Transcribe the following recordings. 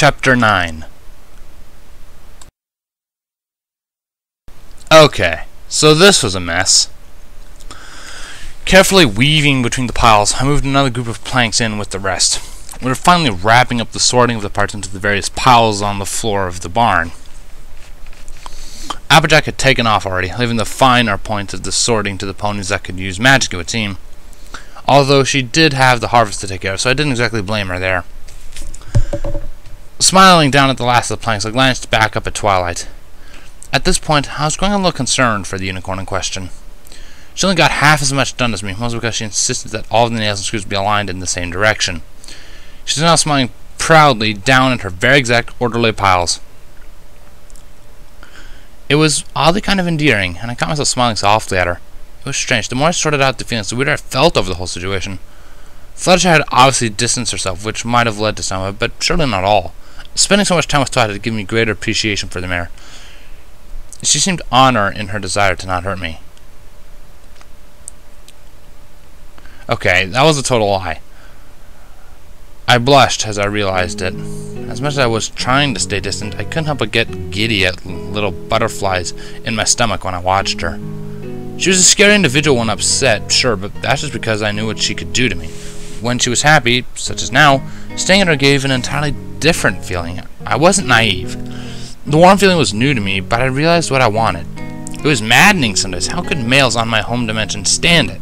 Chapter 9. Okay, so this was a mess. Carefully weaving between the piles, I moved another group of planks in with the rest. We were finally wrapping up the sorting of the parts into the various piles on the floor of the barn. Applejack had taken off already, leaving the finer points of the sorting to the ponies that could use magic, it would seem. Although she did have the harvest to take care of, so I didn't exactly blame her there. Smiling down at the last of the planks, I glanced back up at Twilight. At this point, I was growing a little concerned for the unicorn in question. She only got half as much done as me, mostly because she insisted that all of the nails and screws be aligned in the same direction. She was now smiling proudly down at her very exact orderly piles. It was oddly kind of endearing, and I caught myself smiling softly at her. It was strange. The more I sorted out the feelings, the weirder I felt over the whole situation. Fluttershy had obviously distanced herself, which might have led to some of it, but surely not all. Spending so much time with Twilight had given me greater appreciation for the mare. She seemed honored in her desire to not hurt me. Okay, that was a total lie. I blushed as I realized it. As much as I was trying to stay distant, I couldn't help but get giddy at little butterflies in my stomach when I watched her. She was a scary individual when upset, sure, but that's just because I knew what she could do to me. When she was happy, such as now, staying at her gave an entirely different feeling. I wasn't naive. The warm feeling was new to me, but I realized what I wanted. It was maddening sometimes. How could males on my home dimension stand it?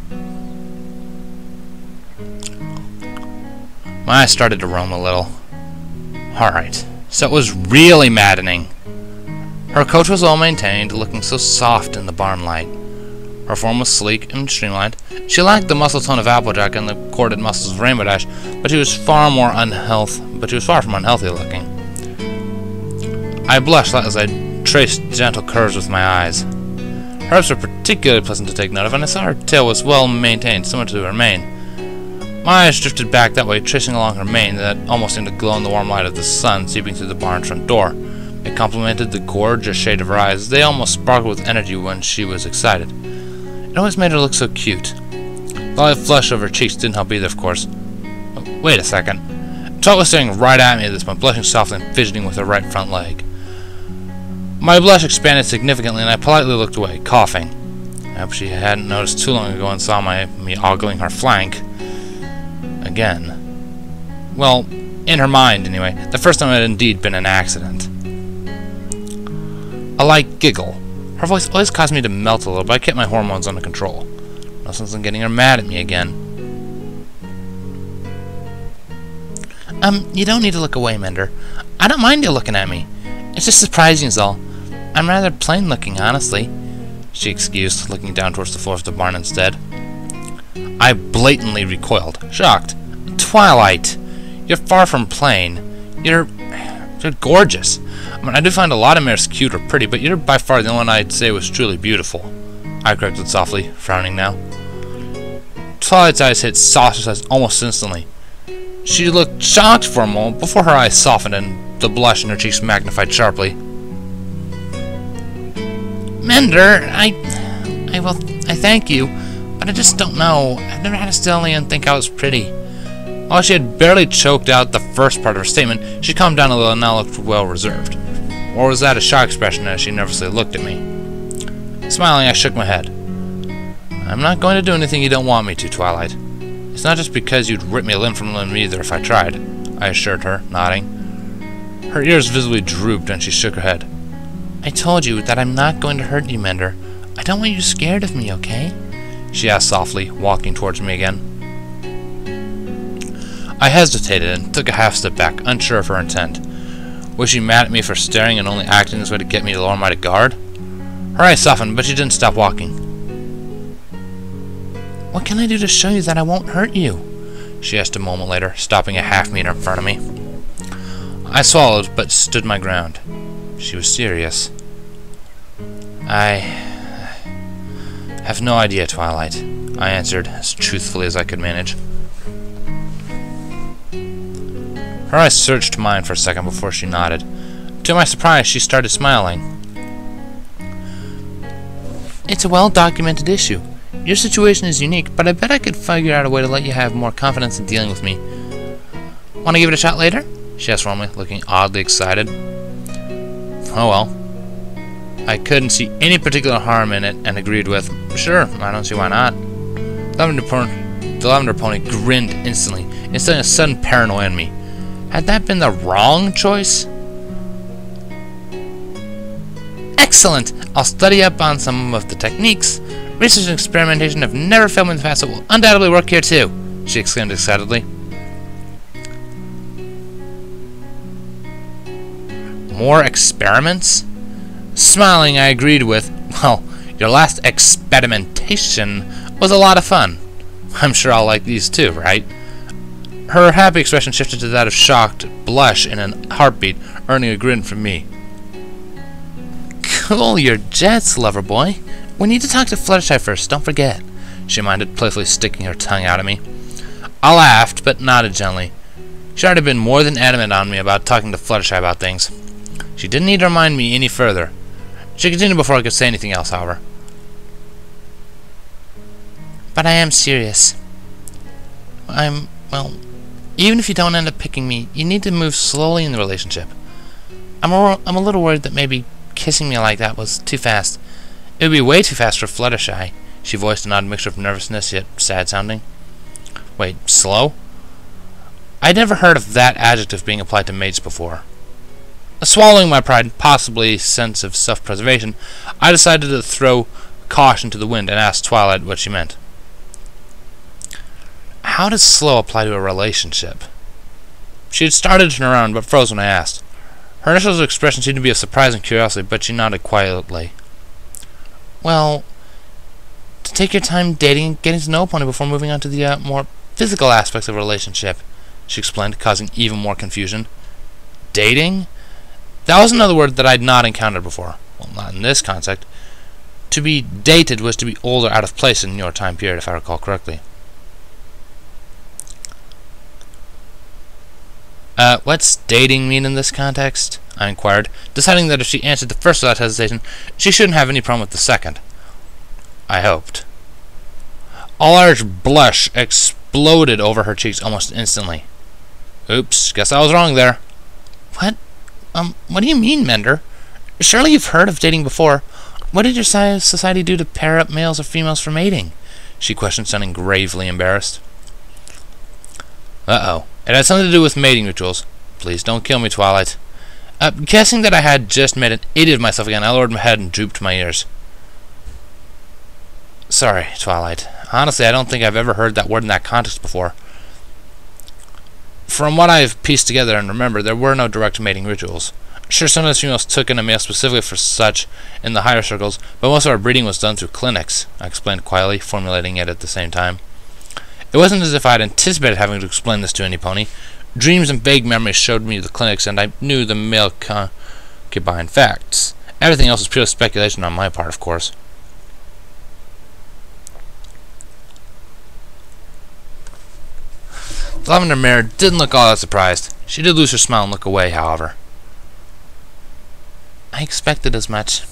My eyes started to roam a little. Alright, so it was really maddening. Her coat was well maintained, looking so soft in the barn light. Her form was sleek and streamlined. She lacked the muscle tone of Applejack and the corded muscles of Rainbow Dash, but she was far from unhealthy looking. I blushed as I traced gentle curves with my eyes. Her hips were particularly pleasant to take note of, and I saw her tail was well maintained, similar to her mane. My eyes drifted back that way, tracing along her mane that almost seemed to glow in the warm light of the sun seeping through the barn front door. It complemented the gorgeous shade of her eyes. They almost sparkled with energy when she was excited. It always made her look so cute. The light flush of her cheeks didn't help either, of course. Oh, wait a second. Twilight was staring right at me at this point, blushing softly and fidgeting with her right front leg. My blush expanded significantly, and I politely looked away, coughing. I hope she hadn't noticed too long ago and saw me ogling her flank. Again. Well, in her mind, anyway. The first time it had indeed been an accident. A light giggle. Her voice always caused me to melt a little, but I kept my hormones under control. No sense in getting her mad at me again. You don't need to look away, Mender. I don't mind you looking at me. It's just surprising is all. I'm rather plain looking, honestly, she excused, looking down towards the floor of the barn instead. I blatantly recoiled, shocked. Twilight! You're far from plain. You're gorgeous. I mean, I do find a lot of mares cute or pretty, but you're by far the only one I'd say was truly beautiful, I corrected softly, frowning now. Twilight's eyes hit Saucer's eyes almost instantly. She looked shocked for a moment before her eyes softened and the blush in her cheeks magnified sharply. Mender, I thank you, but I just don't know. I've never had a stallion think I was pretty. While she had barely choked out the first part of her statement, she calmed down a little and now looked well reserved. Or was that a shock expression as she nervously looked at me? Smiling, I shook my head. I'm not going to do anything you don't want me to, Twilight. It's not just because you'd rip me a limb from a limb either if I tried, I assured her, nodding. Her ears visibly drooped and she shook her head. I told you that I'm not going to hurt you, Mender. I don't want you scared of me, okay? She asked softly, walking towards me again. I hesitated and took a half step back, unsure of her intent. Was she mad at me for staring and only acting this way to get me to lower my guard? Her eyes softened, but she didn't stop walking. What can I do to show you that I won't hurt you? She asked a moment later, stopping a half-meter in front of me. I swallowed, but stood my ground. She was serious. I have no idea, Twilight, I answered, as truthfully as I could manage. Her eyes searched mine for a second before she nodded. To my surprise, she started smiling. It's a well-documented issue. Your situation is unique, but I bet I could figure out a way to let you have more confidence in dealing with me. Want to give it a shot later? she asked warmly, looking oddly excited. Oh well. I couldn't see any particular harm in it and agreed with, sure, I don't see why not. The lavender pony grinned instantly, instilling a sudden paranoia in me. Had that been the wrong choice? Excellent! I'll study up on some of the techniques. Research and experimentation have never failed me in the past, so it will undoubtedly work here too, she exclaimed excitedly. More experiments? Smiling, I agreed with, well, your last experimentation was a lot of fun. I'm sure I'll like these too, right? Her happy expression shifted to that of shocked blush in a heartbeat, earning a grin from me. Cool your jets, lover boy. We need to talk to Fluttershy first, don't forget, she minded, playfully sticking her tongue out at me. I laughed, but nodded gently. She had already been more than adamant on me about talking to Fluttershy about things. She didn't need to remind me any further. She continued before I could say anything else, however. But I am serious. Well, even if you don't end up picking me, you need to move slowly in the relationship. I'm a little worried that maybe kissing me like that was too fast. It would be way too fast for Fluttershy, she voiced, an odd mixture of nervousness yet sad-sounding. Wait, slow? I'd never heard of that adjective being applied to mates before. Swallowing my pride and possibly sense of self-preservation, I decided to throw caution to the wind and asked Twilight what she meant. How does slow apply to a relationship? She had started to turn around, but froze when I asked. Her initial expression seemed to be of surprise and curiosity, but she nodded quietly. Well, to take your time dating and getting to know a pony before moving on to the more physical aspects of a relationship, she explained, causing even more confusion. Dating? That was another word that I'd not encountered before. Well, not in this context. To be dated was to be old or out of place in your time period, if I recall correctly. What's dating mean in this context? I inquired, deciding that if she answered the first without hesitation, she shouldn't have any problem with the second. I hoped. A large blush exploded over her cheeks almost instantly. Oops, guess I was wrong there. What do you mean, Mender? Surely you've heard of dating before. What did your society do to pair up males or females for mating? She questioned, sounding gravely embarrassed. Uh-oh. It had something to do with mating rituals. Please don't kill me, Twilight. Guessing that I had just made an idiot of myself again, I lowered my head and drooped my ears. Sorry, Twilight. Honestly, I don't think I've ever heard that word in that context before. From what I've pieced together and remember, there were no direct mating rituals. Sure, sometimes females took in a male specifically for such in the higher circles, but most of our breeding was done through clinics, I explained quietly, formulating it at the same time. It wasn't as if I had anticipated having to explain this to any pony. Dreams and vague memories showed me the clinics, and I knew the male concubine facts. Everything else was pure speculation on my part, of course. The lavender mare didn't look all that surprised. She did lose her smile and look away, however. I expected as much.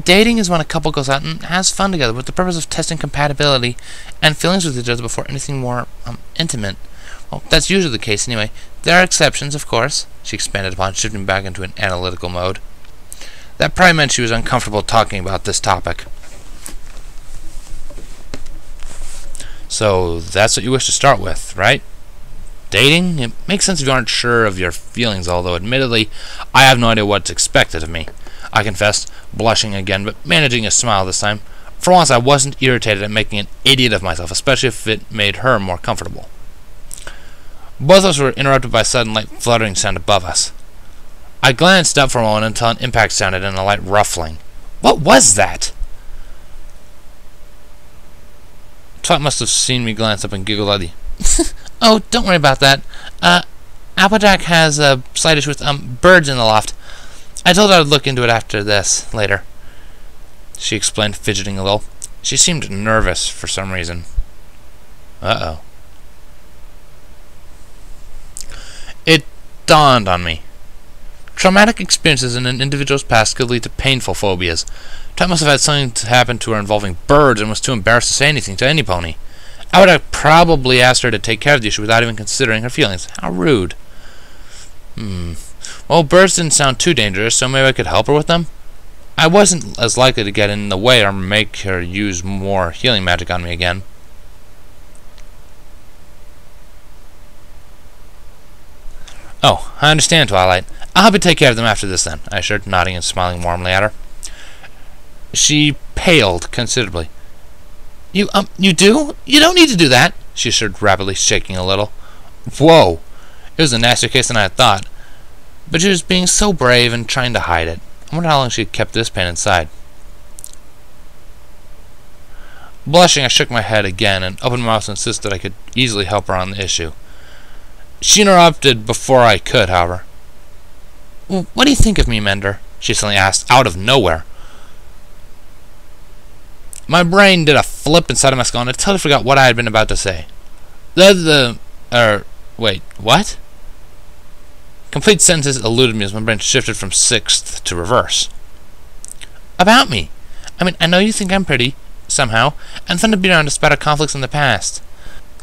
Dating is when a couple goes out and has fun together with the purpose of testing compatibility and feelings with each other before anything more intimate. Well, that's usually the case anyway. There are exceptions, of course, she expanded upon, shifting back into an analytical mode. That probably meant she was uncomfortable talking about this topic. So, that's what you wish to start with, right? Dating? It makes sense if you aren't sure of your feelings, although admittedly, I have no idea what's expected of me, I confessed, blushing again, but managing a smile this time. For once, I wasn't irritated at making an idiot of myself, especially if it made her more comfortable. Both of us were interrupted by a sudden light fluttering sound above us. I glanced up for a moment until an impact sounded and a light ruffling. What was that? Twilight must have seen me glance up and giggle lightly. Oh, don't worry about that. Applejack has a slight issue with birds in the loft. I told her I'd look into it after this, later. She explained, fidgeting a little. She seemed nervous for some reason. Uh-oh. It dawned on me. Traumatic experiences in an individual's past could lead to painful phobias. Twilight must have had something to happen to her involving birds and was too embarrassed to say anything to any pony. I would have probably asked her to take care of the issue without even considering her feelings. How rude. Well, birds didn't sound too dangerous, so maybe I could help her with them? I wasn't as likely to get in the way or make her use more healing magic on me again. Oh, I understand, Twilight. I'll help you take care of them after this then, I assured, nodding and smiling warmly at her. She paled considerably. You do? You don't need to do that, she assured, rapidly shaking a little. Whoa! It was a nastier case than I had thought. But she was being so brave and trying to hide it. I wonder how long she had kept this pain inside. Blushing, I shook my head again and opened my mouth to insist that I could easily help her on the issue. She interrupted before I could, however. What do you think of me, Mender? She suddenly asked, out of nowhere. My brain did a flip inside of my skull and I totally forgot what I had been about to say. Wait, what? Complete sentences eluded me as my brain shifted from sixth to reverse. About me. I mean, I know you think I'm pretty, somehow, and fun to be around despite our conflicts in the past.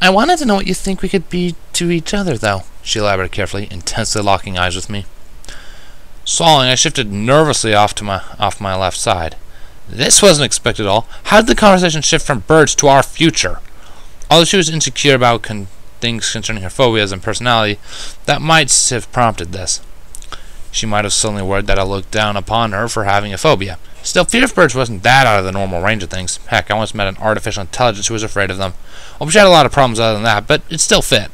I wanted to know what you think we could be to each other, though, she elaborated carefully, intensely locking eyes with me. Swallowing, I shifted nervously off my left side. This wasn't expected at all. How did the conversation shift from birds to our future? Although she was insecure about things concerning her phobias and personality, that might have prompted this. She might have suddenly worried that I looked down upon her for having a phobia. Still, fear of birds wasn't that out of the normal range of things. Heck, I once met an artificial intelligence who was afraid of them. Well, she had a lot of problems other than that, but it still fit.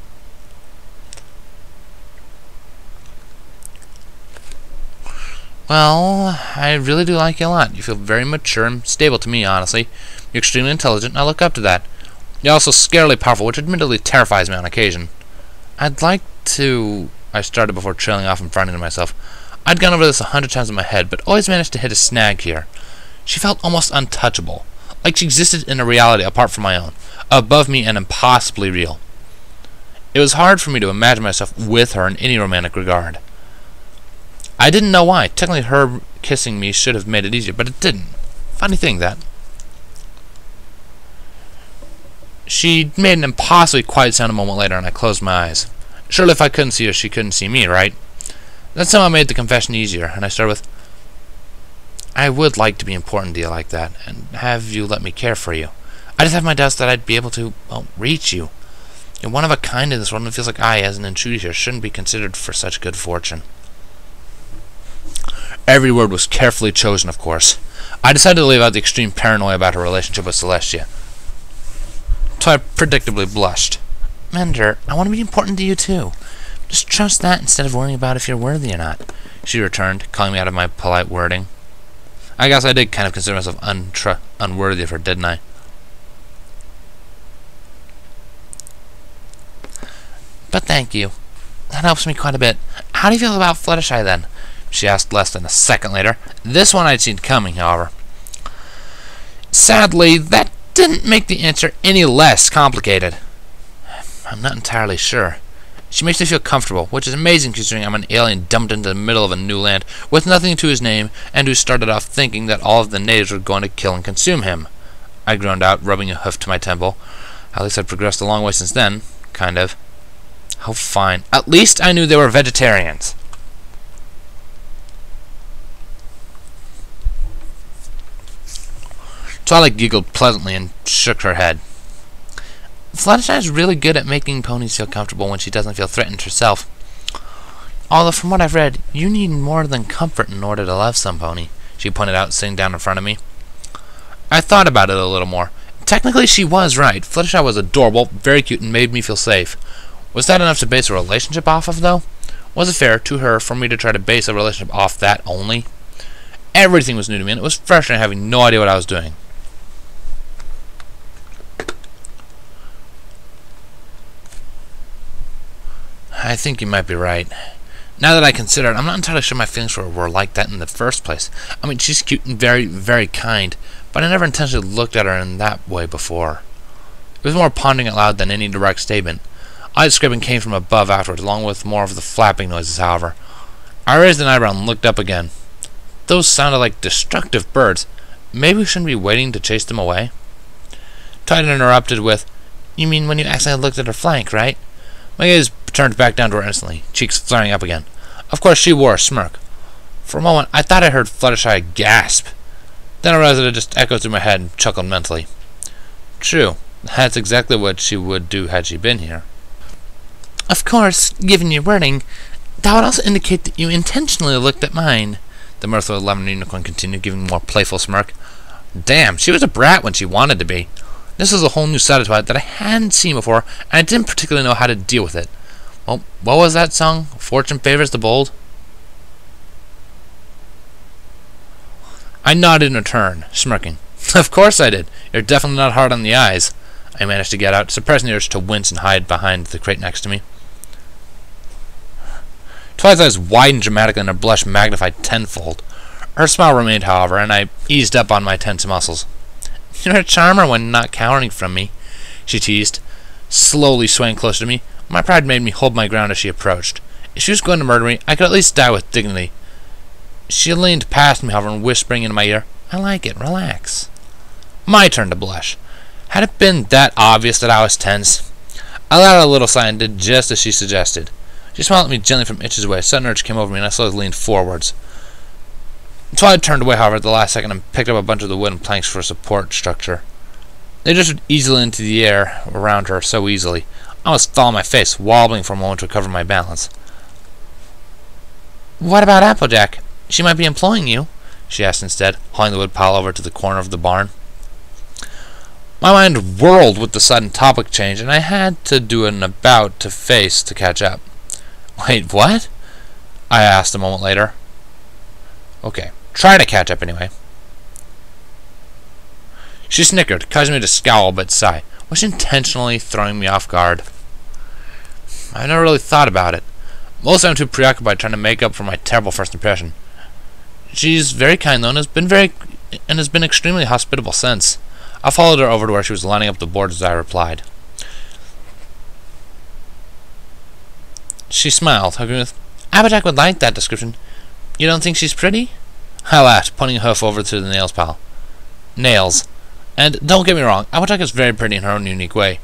Well, I really do like you a lot. You feel very mature and stable to me, honestly. You're extremely intelligent, and I look up to that. You're also scarily powerful, which admittedly terrifies me on occasion. I'd like to... I started before trailing off and frowning to myself. I'd gone over this 100 times in my head, but always managed to hit a snag here. She felt almost untouchable, like she existed in a reality apart from my own, above me and impossibly real. It was hard for me to imagine myself with her in any romantic regard. I didn't know why. Technically, her kissing me should have made it easier, but it didn't. Funny thing, that. She made an impossibly quiet sound a moment later, and I closed my eyes. Surely if I couldn't see her, she couldn't see me, right? That somehow made the confession easier, and I started with, I would like to be important to you like that, and have you let me care for you. I just have my doubts that I'd be able to, well, reach you. You're one of a kind in this world, and it feels like I, as an intruder here, shouldn't be considered for such good fortune. Every word was carefully chosen, of course. I decided to leave out the extreme paranoia about her relationship with Celestia. So I predictably blushed. Mender, I want to be important to you too. Just trust that instead of worrying about if you're worthy or not, she returned, calling me out of my polite wording. I guess I did kind of consider myself unworthy of her, didn't I? But thank you. That helps me quite a bit. How do you feel about Fluttershy then? She asked less than a second later. This one I'd seen coming, however. Sadly, that didn't make the answer any less complicated. I'm not entirely sure. She makes me feel comfortable, which is amazing considering I'm an alien dumped into the middle of a new land with nothing to his name and who started off thinking that all of the natives were going to kill and consume him. I groaned out, rubbing a hoof to my temple. At least I'd progressed a long way since then. Kind of. How fine. At least I knew they were vegetarians. Twilight giggled pleasantly and shook her head. Fluttershy is really good at making ponies feel comfortable when she doesn't feel threatened herself. Although from what I've read, you need more than comfort in order to love some pony, she pointed out, sitting down in front of me. I thought about it a little more. Technically, she was right. Fluttershy was adorable, very cute, and made me feel safe. Was that enough to base a relationship off of, though? Was it fair to her for me to try to base a relationship off that only? Everything was new to me, and it was frustrating having no idea what I was doing. I think you might be right. Now that I consider it, I'm not entirely sure my feelings for her were like that in the first place. I mean, she's cute and very, very kind, but I never intentionally looked at her in that way before. It was more pondering out loud than any direct statement. Eye scraping came from above afterwards, along with more of the flapping noises, however. I raised an eyebrow and looked up again. Those sounded like destructive birds. Maybe we shouldn't be waiting to chase them away? Twilight interrupted with, You mean when you accidentally looked at her flank, right? My gaze turned back down to her instantly, cheeks flaring up again. Of course, she wore a smirk. For a moment, I thought I heard Fluttershy gasp. Then I realized that it just echoed through my head and chuckled mentally. True, that's exactly what she would do had she been here. Of course, given your wording, that would also indicate that you intentionally looked at mine, the mirthful lemon unicorn continued, giving a more playful smirk. Damn, she was a brat when she wanted to be. This was a whole new side of Twilight that I hadn't seen before, and I didn't particularly know how to deal with it. Well, what was that song? Fortune favors the bold? I nodded in return, smirking. Of course I did. You're definitely not hard on the eyes. I managed to get out, suppressing the urge to wince and hide behind the crate next to me. Twilight's eyes widened dramatically and her blush magnified tenfold. Her smile remained, however, and I eased up on my tense muscles. You're a charmer when not cowering from me, she teased, slowly swaying closer to me. My pride made me hold my ground as she approached. If she was going to murder me, I could at least die with dignity. She leaned past me, however, and whispering into my ear, I like it, relax. My turn to blush. Had it been that obvious that I was tense? I let out a little sigh and did just as she suggested. She smiled at me gently from inches away. A sudden urge came over me, and I slowly leaned forwards. Twilight turned away, however, at the last second and picked up a bunch of the wooden planks for a support structure. They drifted easily into the air around her, so easily. I almost fell on my face, wobbling for a moment to recover my balance. What about Applejack? She might be employing you, she asked instead, hauling the wood pile over to the corner of the barn. My mind whirled with the sudden topic change, and I had to do an about-to-face to catch up. Wait, what? I asked a moment later. Okay, try to catch up anyway. She snickered, causing me to scowl but sigh. Was she intentionally throwing me off guard? I never really thought about it. Mostly I'm too preoccupied trying to make up for my terrible first impression. She's very kind though, and has been extremely hospitable since. I followed her over to where she was lining up the boards as I replied. She smiled, agreeing with, Applejack would like that description. You don't think she's pretty? I laughed, pointing a hoof over to the nails pile. Nails. And don't get me wrong, Applejack is very pretty in her own unique way.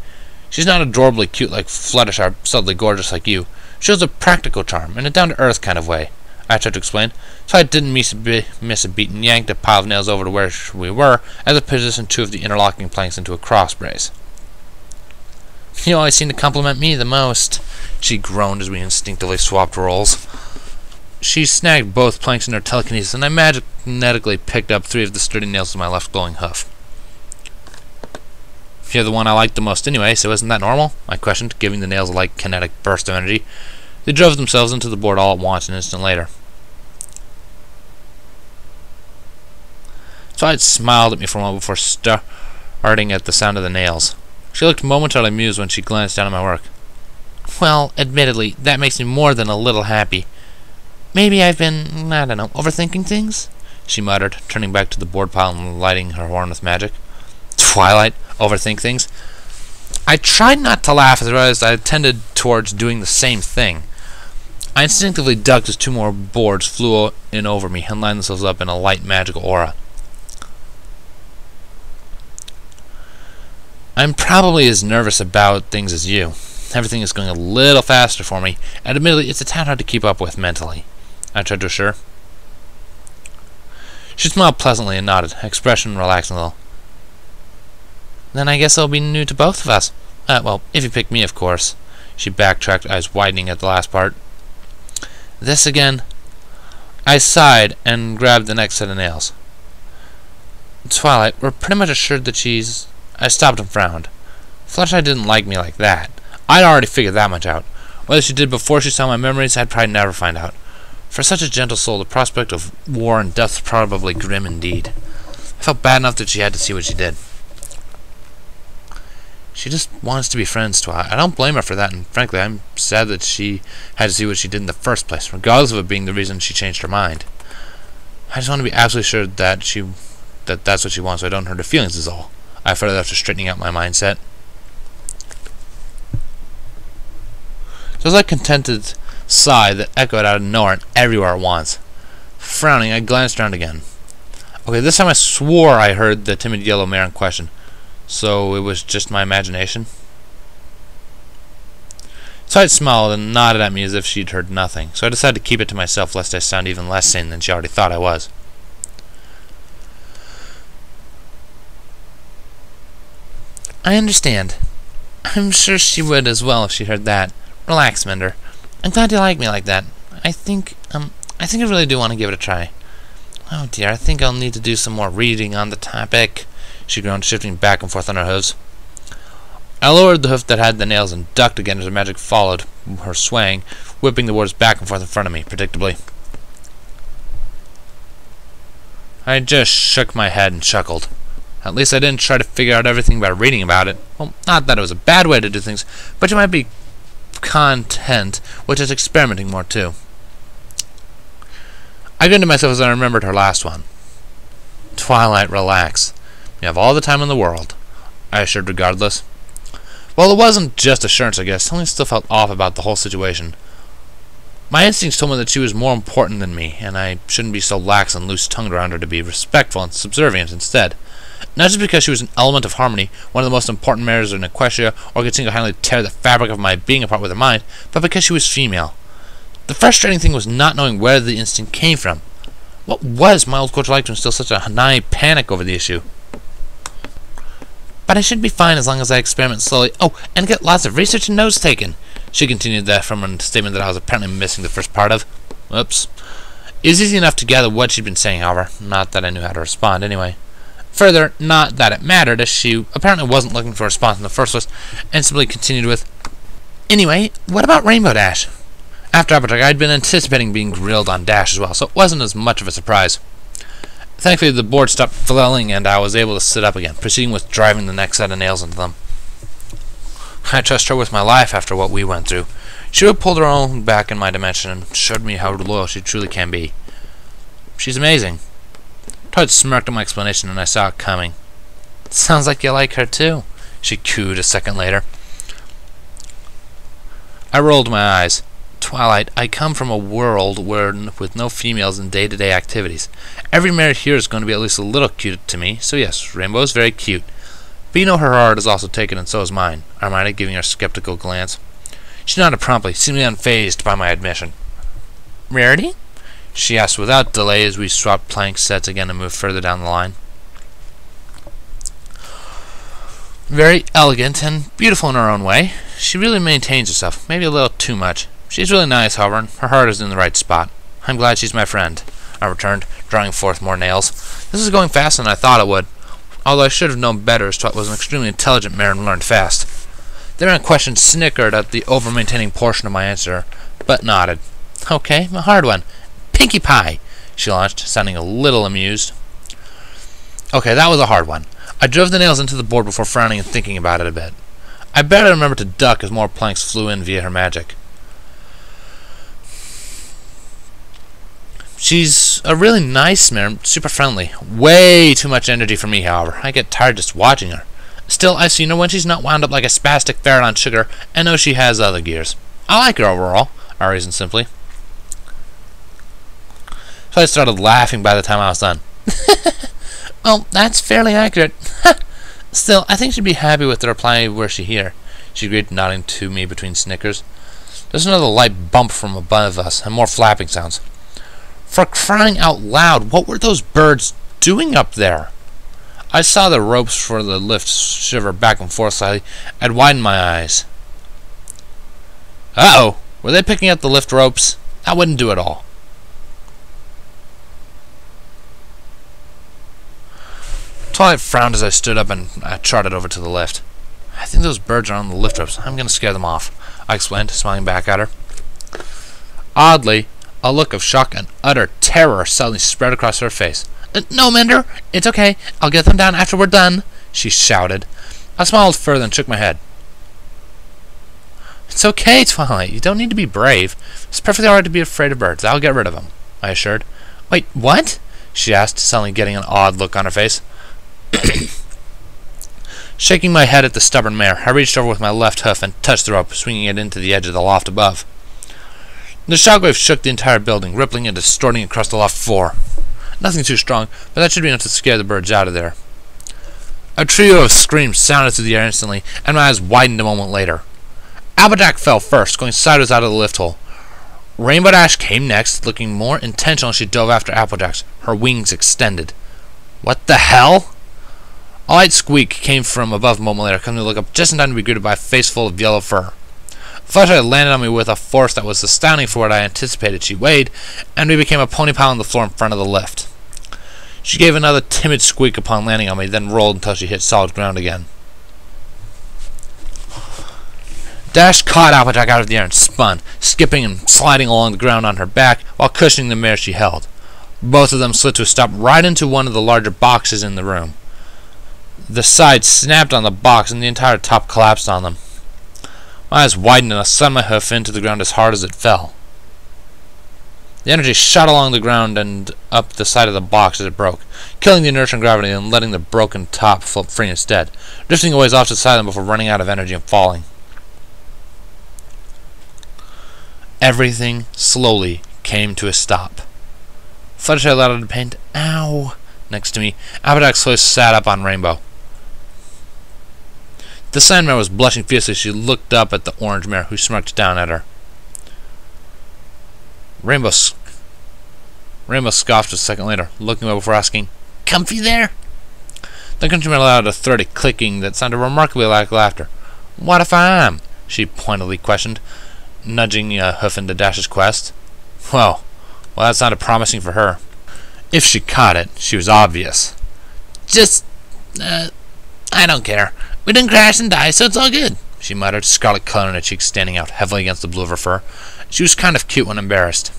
She's not adorably cute like Fluttershy or subtly gorgeous like you. She has a practical charm, in a down-to-earth kind of way. I tried to explain, so I didn't miss a beat and yanked a pile of nails over to where we were as I positioned two of the interlocking planks into a cross brace. You always seem to compliment me the most, she groaned as we instinctively swapped roles. She snagged both planks in her telekinesis, and I magnetically picked up 3 of the sturdy nails with my left glowing hoof. You're the one I like the most anyway, so isn't that normal? I questioned, giving the nails a light kinetic burst of energy. They drove themselves into the board all at once an instant later. Twilight smiled at me for a moment before starting at the sound of the nails. She looked momentarily amused when she glanced down at my work. Well, admittedly, that makes me more than a little happy. Maybe I've been, I don't know, overthinking things? She muttered, turning back to the board pile and lighting her horn with magic. Twilight, overthink things? I tried not to laugh as I realized I tended towards doing the same thing. I instinctively ducked as 2 more boards flew in over me and lined themselves up in a light magical aura. I'm probably as nervous about things as you. Everything is going a little faster for me, and admittedly, it's a tad hard to keep up with mentally, I tried to assure. She smiled pleasantly and nodded, expression relaxing a little. Then I guess it'll be new to both of us. Well, if you pick me, of course. She backtracked, eyes widening at the last part. This again? I sighed and grabbed the next set of nails. Twilight, we're pretty much assured that she's... I stopped and frowned. Fluttershy didn't like me like that. I'd already figured that much out. Whether she did before she saw my memories, I'd probably never find out. For such a gentle soul, the prospect of war and death was probably grim indeed. I felt bad enough that she had to see what she did. She just wants to be friends, Twilight. I don't blame her for that, and frankly, I'm sad that she had to see what she did in the first place, regardless of it being the reason she changed her mind. I just want to be absolutely sure that that's what she wants, so I don't hurt her feelings is all. I further after straightening out my mindset. So it was like a contented sigh that echoed out of nowhere and everywhere at once. Frowning, I glanced around again. Okay, this time I swore I heard the timid yellow mare in question. So it was just my imagination? Twilight smiled and nodded at me as if she'd heard nothing, so I decided to keep it to myself lest I sound even less sane than she already thought I was. I understand. I'm sure she would as well if she heard that. Relax, Mender. I'm glad you like me like that. I think I really do want to give it a try. Oh dear, I think I'll need to do some more reading on the topic, she groaned, shifting back and forth on her hooves. I lowered the hoof that had the nails and ducked again as her magic followed her swaying, whipping the words back and forth in front of me, predictably. I just shook my head and chuckled. At least I didn't try to figure out everything by reading about it. Well, not that it was a bad way to do things, but you might be content with just experimenting more too. I grinned to myself as I remembered her last one. Twilight, relax. You have all the time in the world, I assured regardless. Well, it wasn't just assurance, I guess. Something still felt off about the whole situation. My instincts told me that she was more important than me, and I shouldn't be so lax and loose-tongued around her to be respectful and subservient instead. Not just because she was an element of harmony, one of the most important matters in Equestria, or could single-handedly tear the fabric of my being apart with her mind, but because she was female. The frustrating thing was not knowing where the instinct came from. What was my old coach like to instill such a nigh panic over the issue? But I should be fine as long as I experiment slowly. Oh, and get lots of research and notes taken. She continued that from a statement that I was apparently missing the first part of. Oops. It was easy enough to gather what she'd been saying, however. Not that I knew how to respond, anyway. Further, not that it mattered, as she apparently wasn't looking for a response in the first place, and simply continued with, Anyway, what about Rainbow Dash? After Applejack, I'd been anticipating being grilled on Dash as well, so it wasn't as much of a surprise. Thankfully, the board stopped flailing, and I was able to sit up again, proceeding with driving the next set of nails into them. I trust her with my life after what we went through. She would pull her own back in my dimension and showed me how loyal she truly can be. She's amazing. Todd smirked at my explanation, and I saw it coming. Sounds like you like her too, she cooed a second later. I rolled my eyes. Twilight, I come from a world where with no females in day-to-day activities. Every mare here is going to be at least a little cute to me, so yes, Rainbow is very cute. But you know her heart is also taken, and so is mine, I reminded, giving her a skeptical glance. She nodded promptly, seemingly unfazed by my admission. Rarity? She asked without delay as we swapped plank sets again and moved further down the line. Very elegant and beautiful in her own way. She really maintains herself, maybe a little too much. She's really nice, however, and her heart is in the right spot. I'm glad she's my friend, I returned, drawing forth more nails. This is going faster than I thought it would, although I should have known better as Twilight was an extremely intelligent mare and learned fast. The man in question snickered at the over-maintaining portion of my answer, but nodded. Okay, a hard one. Pinkie Pie, she launched, sounding a little amused. Okay, that was a hard one. I drove the nails into the board before frowning and thinking about it a bit. I barely remembered to duck as more planks flew in via her magic. She's a really nice mare, super friendly. Way too much energy for me, however. I get tired just watching her. Still, I've seen her when she's not wound up like a spastic ferret on sugar, and know she has other gears. I like her overall, I reasoned simply. So I started laughing by the time I was done. Well, that's fairly accurate. Still, I think she'd be happy with the reply were she here, she agreed, nodding to me between snickers. There's another light bump from above us, and more flapping sounds. For crying out loud, what were those birds doing up there? I saw the ropes for the lift shiver back and forth slightly. I'd widened my eyes. Uh-oh! Were they picking up the lift ropes? That wouldn't do at all. Twilight frowned as I stood up and I trotted over to the lift. I think those birds are on the lift ropes. I'm going to scare them off, I explained, smiling back at her. Oddly, a look of shock and utter terror suddenly spread across her face. No, Mender, it's okay. I'll get them down after we're done, she shouted. I smiled further and shook my head. It's okay, Twilight. You don't need to be brave. It's perfectly alright to be afraid of birds. I'll get rid of them, I assured. Wait, what? She asked, suddenly getting an odd look on her face. Shaking my head at the stubborn mare, I reached over with my left hoof and touched the rope, swinging it into the edge of the loft above. The shockwave shook the entire building, rippling and distorting across the loft floor. Nothing too strong, but that should be enough to scare the birds out of there. A trio of screams sounded through the air instantly, and my eyes widened a moment later. Applejack fell first, going sideways out of the lift hole. Rainbow Dash came next, looking more intentional as she dove after Applejack, her wings extended. What the hell? A light squeak came from above a moment later, coming to look up just in time to be greeted by a face full of yellow fur. Fluttershy landed on me with a force that was astounding for what I anticipated she weighed, and we became a pony pile on the floor in front of the lift. She gave another timid squeak upon landing on me, then rolled until she hit solid ground again. Dash caught Applejack out of the air and spun, skipping and sliding along the ground on her back while cushioning the mare she held. Both of them slid to a stop right into one of the larger boxes in the room. The side snapped on the box and the entire top collapsed on them. My eyes widened and I slammed my hoof into the ground as hard as it fell. The energy shot along the ground and up the side of the box as it broke, killing the inertia and gravity and letting the broken top float free instead, drifting a ways off to the side before running out of energy and falling. Everything slowly came to a stop. Fluttershy let out a pained "ow" next to me. Applejack slowly sat up on Rainbow. The Sandmare was blushing fiercely as she looked up at the orange mare, who smirked down at her. Rainbow scoffed a second later, looking away before asking, "Comfy there?" The country mare let out a throaty clicking that sounded remarkably like laughter. "What if I am?" she pointedly questioned, nudging a hoof into Dash's quest. Well, that sounded promising for her. If she caught it, she was obvious. I don't care. We didn't crash and die, so it's all good," she muttered, scarlet color in her cheeks standing out heavily against the blue of her fur. She was kind of cute when embarrassed.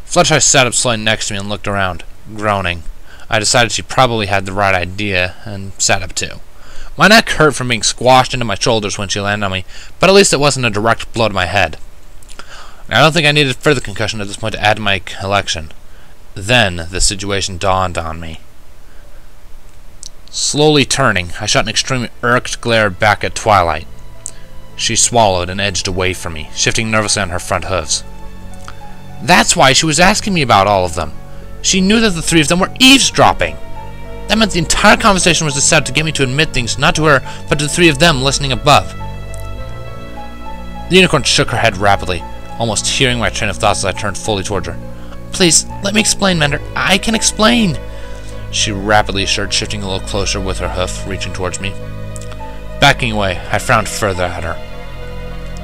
Fluttershy sat up slowly next to me and looked around, groaning. I decided she probably had the right idea, and sat up too. My neck hurt from being squashed into my shoulders when she landed on me, but at least it wasn't a direct blow to my head. I don't think I needed further concussion at this point to add to my collection. Then the situation dawned on me. Slowly turning, I shot an extremely irked glare back at Twilight. She swallowed and edged away from me, shifting nervously on her front hooves. That's why she was asking me about all of them. She knew that the three of them were eavesdropping. That meant the entire conversation was set out to get me to admit things, not to her, but to the three of them listening above. The unicorn shook her head rapidly, almost hearing my train of thoughts as I turned fully towards her. "Please, let me explain, Mender. I can explain," she rapidly assured, shifting a little closer with her hoof, reaching towards me. Backing away, I frowned further at her.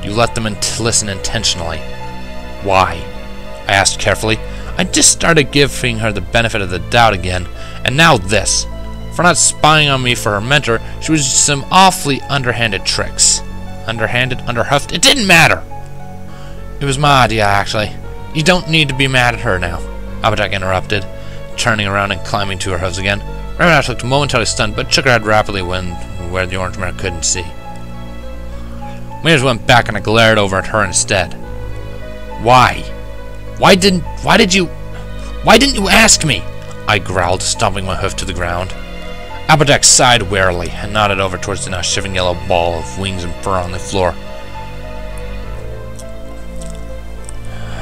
"You let them listen intentionally. Why?" I asked carefully. I just started giving her the benefit of the doubt again, and now this. For not spying on me for her mentor, she was using some awfully underhanded tricks. Underhanded, underhoofed, it didn't matter! "It was my idea, actually. You don't need to be mad at her now," Applejack interrupted, turning around and climbing to her hooves again. Rainbow Dash looked momentarily stunned, but shook her head rapidly where the orange mare couldn't see. My ears went back and I glared over at her instead. "Why? Why didn't you ask me?" I growled, stomping my hoof to the ground. Applejack sighed wearily and nodded over towards the now shivering yellow ball of wings and fur on the floor.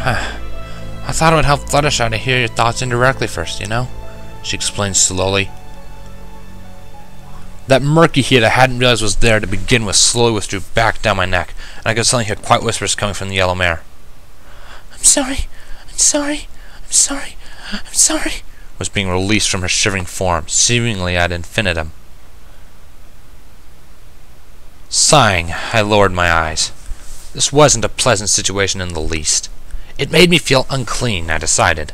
"I thought it would help Fluttershy to hear your thoughts indirectly first, you know?" she explained slowly. That murky heat I hadn't realized was there to begin with slowly withdrew back down my neck, and I could suddenly hear quiet whispers coming from the yellow mare. I'm sorry, was being released from her shivering form, seemingly ad infinitum. Sighing, I lowered my eyes. This wasn't a pleasant situation in the least. It made me feel unclean, I decided.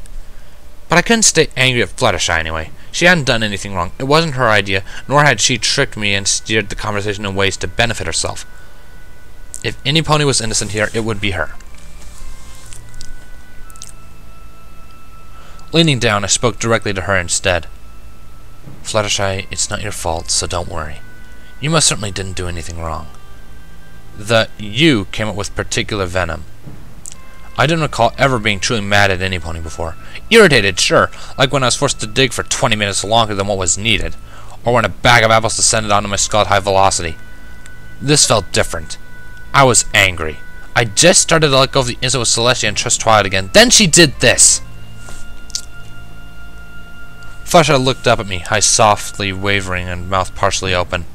But I couldn't stay angry at Fluttershy anyway. She hadn't done anything wrong. It wasn't her idea, nor had she tricked me and steered the conversation in ways to benefit herself. If any pony was innocent here, it would be her. Leaning down, I spoke directly to her instead. Fluttershy, it's not your fault, so don't worry. You most certainly didn't do anything wrong. The "you" came up with particular venom. I didn't recall ever being truly mad at any pony before. Irritated, sure, like when I was forced to dig for 20 minutes longer than what was needed, or when a bag of apples descended onto my skull at high velocity. This felt different. I was angry. I just started to let go of the instant with Celestia and trust Twilight again. Then she did this! Fluttershy looked up at me, eyes softly wavering and mouth partially open.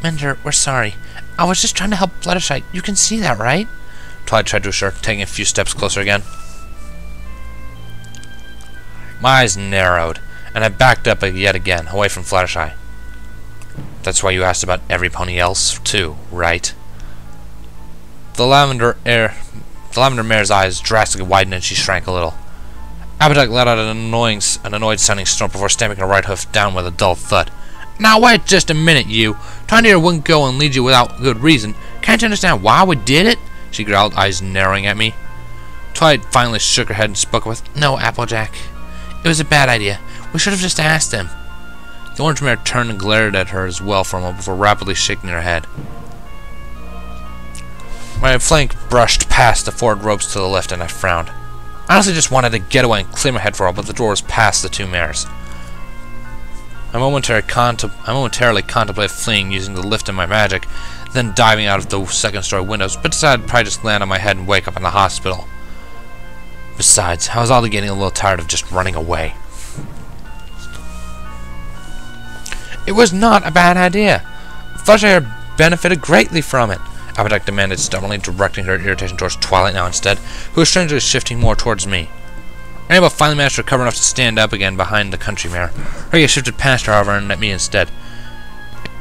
Mender, we're sorry. I was just trying to help Fluttershy. You can see that, right? Twilight tried to assure, taking a few steps closer again. My eyes narrowed, and I backed up yet again, away from Fluttershy. That's why you asked about every pony else, too, right? The lavender mare's eyes drastically widened and she shrank a little. Applejack let out an annoyed-sounding snort before stamping her right hoof down with a dull thud. Now wait just a minute, you! Trying to wouldn't go and lead you without good reason. Can't you understand why we did it? She growled, eyes narrowing at me. Twilight finally shook her head and spoke with, No, Applejack. It was a bad idea. We should have just asked him. The orange mare turned and glared at her as well for a moment before rapidly shaking her head. My flank brushed past the forward ropes to the left and I frowned. I honestly just wanted to get away and clear my head for all, but the door was past the two mares. I momentarily contemplated fleeing using the lift and my magic, then diving out of the second-story windows, but decided I'd probably just land on my head and wake up in the hospital. Besides, I was already getting a little tired of just running away. It was not a bad idea. Fluttershy benefited greatly from it, Applejack demanded stubbornly, directing her irritation towards Twilight now instead, who was strangely shifting more towards me. Rainbow finally managed to recover enough to stand up again behind the country mare. Her gaze shifted past her, however, and at me instead.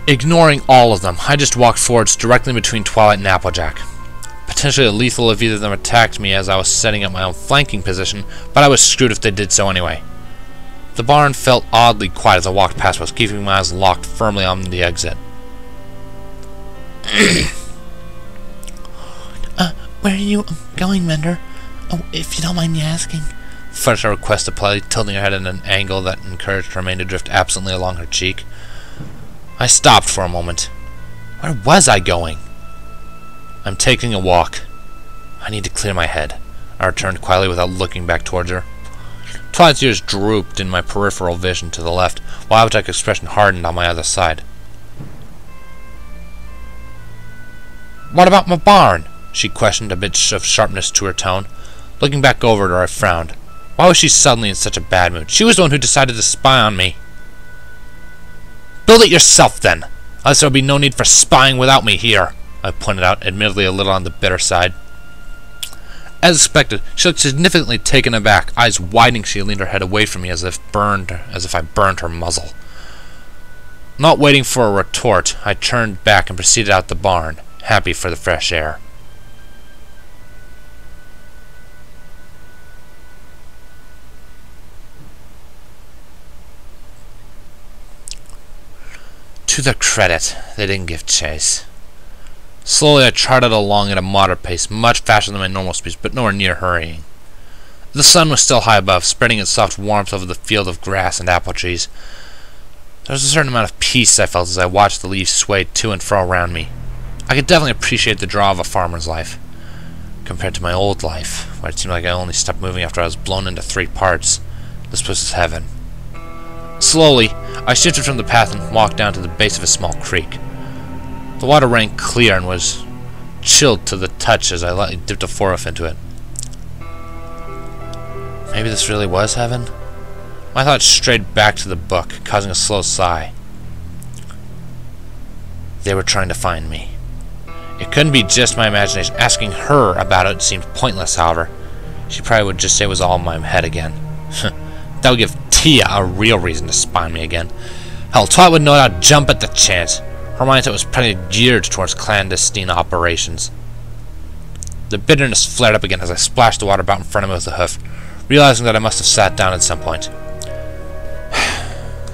Ignoring all of them, I just walked forwards directly between Twilight and Applejack. Potentially lethal if either of them attacked me as I was setting up my own flanking position, but I was screwed if they did so anyway. The barn felt oddly quiet as I walked past, while keeping my eyes locked firmly on the exit. Where are you going, Mender? Oh, if you don't mind me asking. Fluttershy requested politely, tilting her head at an angle that encouraged her mane to drift absently along her cheek. I stopped for a moment. Where was I going? I'm taking a walk. I need to clear my head. I returned quietly without looking back towards her. Twilight's ears drooped in my peripheral vision to the left, while Applejack's expression hardened on my other side. What about my barn? She questioned, a bit of sharpness to her tone. Looking back over at her, I frowned. Why was she suddenly in such a bad mood? She was the one who decided to spy on me. Build it yourself, then. Else there will be no need for spying without me here, I pointed out, admittedly a little on the bitter side. As expected, she looked significantly taken aback. Eyes widening, she leaned her head away from me as if I burned her muzzle. Not waiting for a retort, I turned back and proceeded out the barn, happy for the fresh air. To their credit, they didn't give chase. Slowly I trotted along at a moderate pace, much faster than my normal speed, but nowhere near hurrying. The sun was still high above, spreading its soft warmth over the field of grass and apple trees. There was a certain amount of peace I felt as I watched the leaves sway to and fro around me. I could definitely appreciate the draw of a farmer's life, compared to my old life, where it seemed like I only stopped moving after I was blown into 3 parts. This place was heaven. Slowly, I shifted from the path and walked down to the base of a small creek. The water ran clear and was chilled to the touch as I lightly dipped a forehoof into it. Maybe this really was heaven? My thoughts strayed back to the book, causing a slow sigh. They were trying to find me. It couldn't be just my imagination. Asking her about it seemed pointless, however. She probably would just say it was all in my head again. That would give Tia a real reason to spy on me again. Hell, Twilight would no doubt jump at the chance. Her mindset was pretty geared towards clandestine operations. The bitterness flared up again as I splashed the water about in front of me with a hoof, realizing that I must have sat down at some point.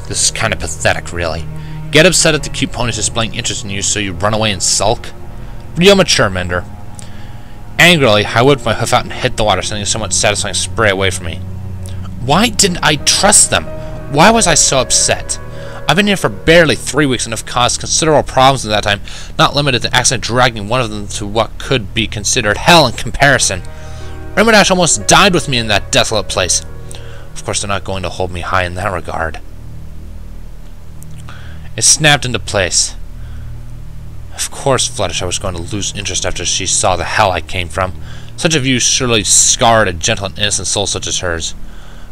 This is kind of pathetic, really. Get upset at the cute ponies displaying interest in you, so you run away and sulk? Real mature, Mender. Angrily, I whipped my hoof out and hit the water, sending a somewhat satisfying spray away from me. Why didn't I trust them? Why was I so upset? I've been here for barely 3 weeks and have caused considerable problems in that time, not limited to accidentally dragging one of them to what could be considered hell in comparison. Rainbow Dash almost died with me in that desolate place. Of course, they're not going to hold me high in that regard. It snapped into place. Of course, Fluttershy was going to lose interest after she saw the hell I came from. Such a view surely scarred a gentle and innocent soul such as hers.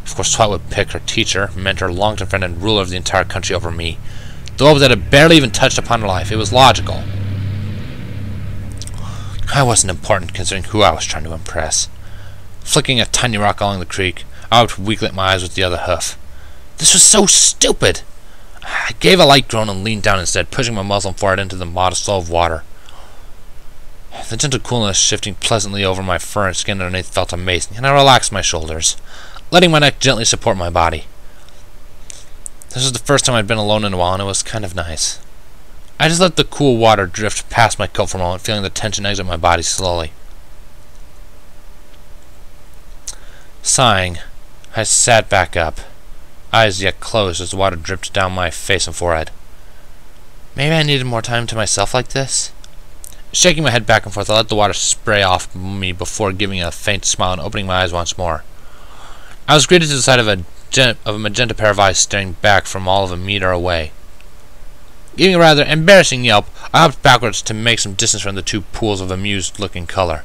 Of course, Twilight would pick her teacher, mentor, longtime friend, and ruler of the entire country over me. the web that had barely even touched upon her life. It was logical. I wasn't important considering who I was trying to impress. Flicking a tiny rock along the creek, I wiped weakly at my eyes with the other hoof. This was so stupid! I gave a light groan and leaned down instead, pushing my muslin forward into the modest flow of water. The gentle coolness shifting pleasantly over my fur and skin underneath felt amazing, and I relaxed my shoulders, letting my neck gently support my body. This was the first time I'd been alone in a while, and it was kind of nice. I just let the cool water drift past my coat for a moment, feeling the tension exit my body slowly. Sighing, I sat back up, eyes yet closed as the water dripped down my face and forehead. Maybe I needed more time to myself like this? Shaking my head back and forth, I let the water spray off me before giving a faint smile and opening my eyes once more. I was greeted to the sight of a magenta pair of eyes staring back from all of a meter away. Giving a rather embarrassing yelp, I hopped backwards to make some distance from the two pools of amused-looking color.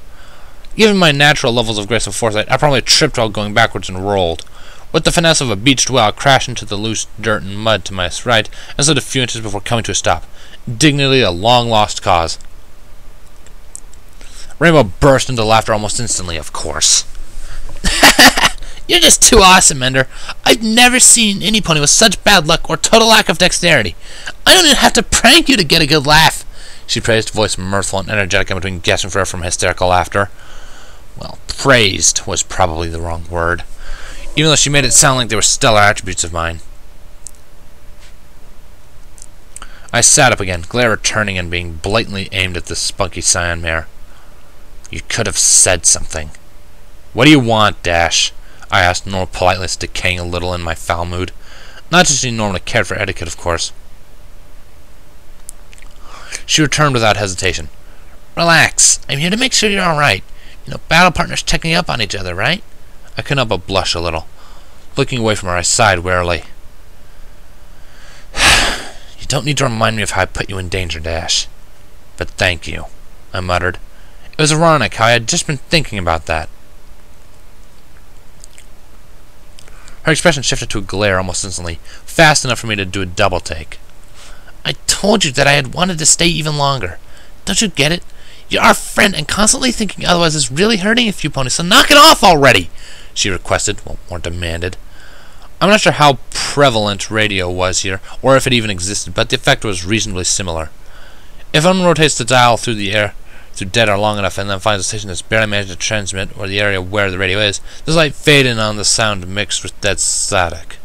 Given my natural levels of grace and foresight, I probably tripped while going backwards and rolled. With the finesse of a beached whale, I crashed into the loose dirt and mud to my right and slid a few inches before coming to a stop. Dignity a long-lost cause. Rainbow burst into laughter almost instantly, of course. You're just too awesome, Ender. I've never seen any pony with such bad luck or total lack of dexterity. I don't even have to prank you to get a good laugh, she praised, voice mirthful and energetic in between gasping for air from hysterical laughter. Well, praised was probably the wrong word, even though she made it sound like they were stellar attributes of mine. I sat up again, glare returning and being blatantly aimed at the spunky scion mare. You could have said something. What do you want, Dash? I asked, normal politeness decaying a little in my foul mood. Not that she normally cared for etiquette, of course. She returned without hesitation. Relax. I'm here to make sure you're alright. You know, battle partners checking up on each other, right? I couldn't help but blush a little. Looking away from her, I sighed wearily. You don't need to remind me of how I put you in danger, Dash. But thank you, I muttered. It was ironic how I had just been thinking about that. Her expression shifted to a glare almost instantly, fast enough for me to do a double take. I told you that I had wanted to stay even longer. Don't you get it? You're our friend, and constantly thinking otherwise is really hurting a few ponies, so knock it off already, she requested, well, more demanded. I'm not sure how prevalent radio was here, or if it even existed, but the effect was reasonably similar. If one rotates the dial through the air, through dead air long enough and then finds a station that's barely managed to transmit or the area where the radio is, there's light fade in on the sound mixed with dead static.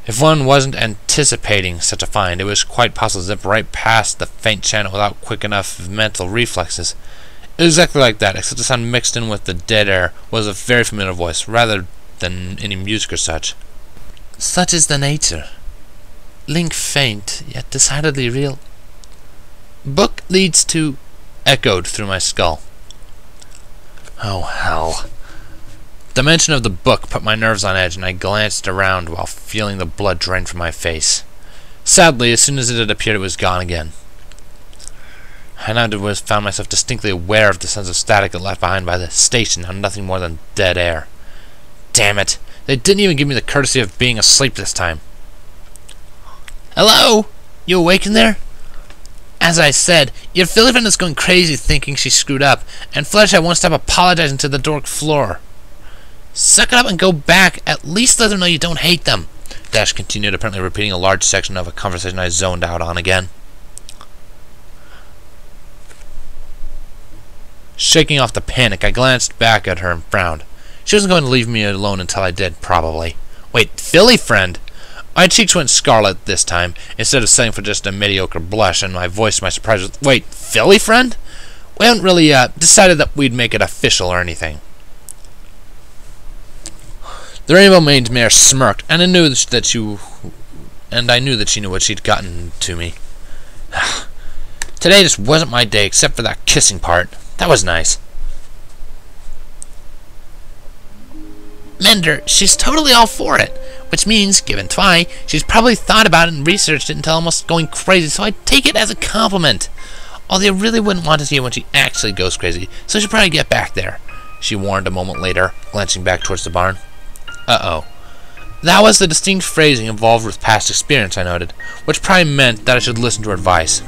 If one wasn't anticipating such a find, it was quite possible to zip right past the faint channel without quick enough mental reflexes. It was exactly like that, except the sound mixed in with the dead air was a very familiar voice, rather than any music or such. Such is the nature. Link faint, yet decidedly real. Book leads to... echoed through my skull. Oh, hell. The mention of the book put my nerves on edge, and I glanced around while feeling the blood drain from my face. Sadly, as soon as it had appeared, it was gone again. I now found myself distinctly aware of the sense of static it left behind by the station, and nothing more than dead air. Damn it! They didn't even give me the courtesy of being asleep this time. Hello? You awake in there? As I said, your filly friend is going crazy thinking she screwed up, and Fluttershy won't stop apologizing to the dork floor. Suck it up and go back. At least let them know you don't hate them, Dash continued, apparently repeating a large section of a conversation I zoned out on again. Shaking off the panic, I glanced back at her and frowned. She wasn't going to leave me alone until I did, probably. Wait, filly friend? My cheeks went scarlet this time, instead of setting for just a mediocre blush, and my voice to my surprise was, wait, filly friend? We haven't really decided that we'd make it official or anything. The rainbow-maned mare smirked, and I knew that she knew what she'd gotten to me. Today just wasn't my day, except for that kissing part. That was nice. Mender, she's totally all for it, which means, given Twy, she's probably thought about it and researched it until almost going crazy, so I take it as a compliment. Although I really wouldn't want to see her when she actually goes crazy, so she'll probably get back there, she warned a moment later, glancing back towards the barn. Uh-oh. That was the distinct phrasing involved with past experience, I noted, which probably meant that I should listen to her advice.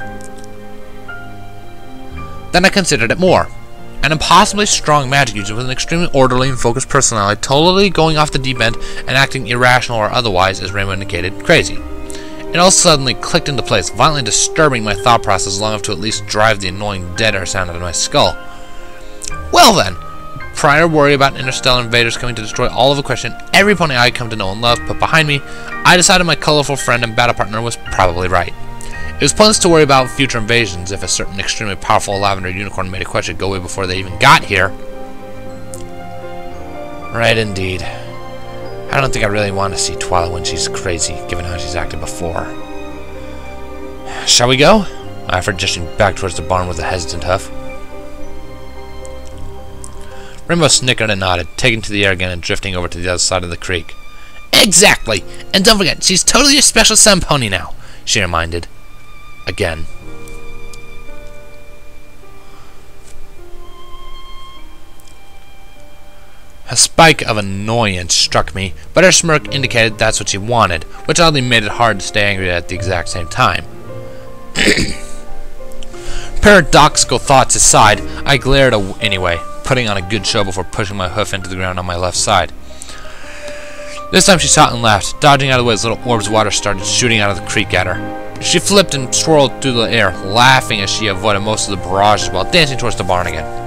Then I considered it more. An impossibly strong magic user with an extremely orderly and focused personality, totally going off the deep end and acting irrational or otherwise, as Rainbow indicated, crazy. It all suddenly clicked into place, violently disturbing my thought process long enough to at least drive the annoying dead air sound out of my skull. Well then, prior worry about interstellar invaders coming to destroy all of Equestria and every pony I had come to know and love put behind me, I decided my colorful friend and battle partner was probably right. It was pointless to worry about future invasions if a certain extremely powerful lavender unicorn made Equestria go away before they even got here. Right indeed. I don't think I really want to see Twilight when she's crazy, given how she's acted before. Shall we go? I offered, gesturing back towards the barn with a hesitant huff. Rainbow snickered and nodded, taking to the air again and drifting over to the other side of the creek. Exactly! And don't forget, she's totally your special sun pony now, she reminded. Again. A spike of annoyance struck me, but her smirk indicated that's what she wanted, which oddly made it hard to stay angry at the exact same time. Paradoxical thoughts aside, I glared anyway, putting on a good show before pushing my hoof into the ground on my left side. This time she saw it and laughed, dodging out of the way as little orbs of water started shooting out of the creek at her. She flipped and swirled through the air, laughing as she avoided most of the barrages while dancing towards the barn again.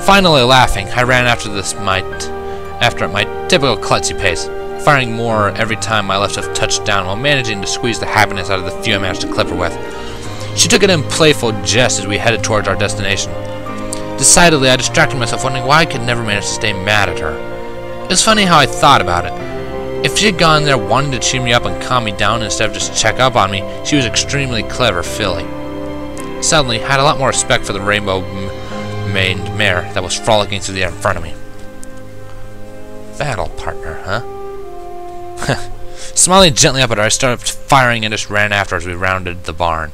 Finally laughing, I ran after at my typical klutzy pace, firing more every time my left hoof touched down while managing to squeeze the happiness out of the few I managed to clip her with. She took it in playful jest as we headed towards our destination. Decidedly, I distracted myself wondering why I could never manage to stay mad at her. It was funny how I thought about it. If she had gone there wanting to cheer me up and calm me down instead of just check up on me, she was extremely clever filly. Suddenly, I had a lot more respect for the rainbow-maned mare that was frolicking through the air in front of me. Battle partner, huh? Smiling gently up at her, I started firing and just ran after as we rounded the barn.